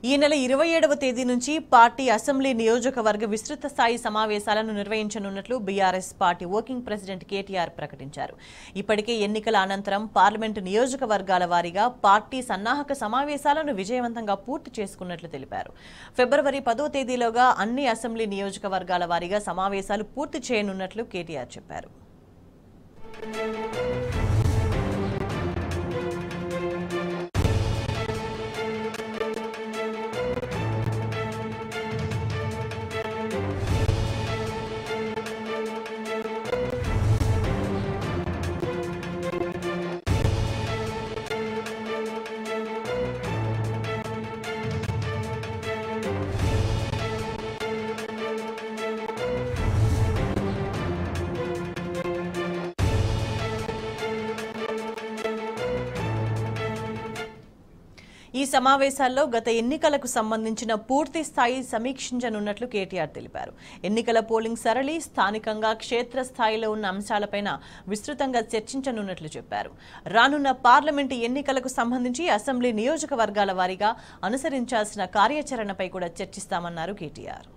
ఈ నెల 27వ తేదీ నుంచి పార్టీ అసెంబ్లీ నియోజకవర్గ విస్తృత స్థాయి సమావేశాలను నిర్వహించనున్నట్లు BRS party working president KTR ప్రకటించారు. ఇప్పటికే ఎన్నికల అనంతరం పార్లమెంటు నియోజకవర్గాల వారీగా పార్టీ సన్నాహక సమావేశాలను విజయవంతంగా పూర్తి చేసుకున్నట్లు తెలిపారు. ఫిబ్రవరి 10వ తేదీలోగా అన్ని అసెంబ్లీ నియోజకవర్గాల వారీగా సమావేశాలు పూర్తి చేయనున్నట్లు కేటీఆర్ చెప్పారు. ఈ సమావేశాల్లో గత ఎన్నికలకు సంబంధించిన పూర్తి స్థాయి సమీక్షించనున్నట్లు కేటీఆర్ తెలిపారు. ఎన్నికల పోలింగ్ సరళి, స్థానికంగా క్షేత్రస్థాయిలో ఉన్న అంశాలపైన విస్తృతంగా చర్చించనున్నట్లు చెప్పారు. రానున్న పార్లమెంటు ఎన్నికలకు సంబంధించి అసెంబ్లీ నియోజకవర్గాల వారీగా అనుసరించాల్సిన కార్యాచరణపై కూడా చర్చిస్తామన్నారు కేటీఆర్.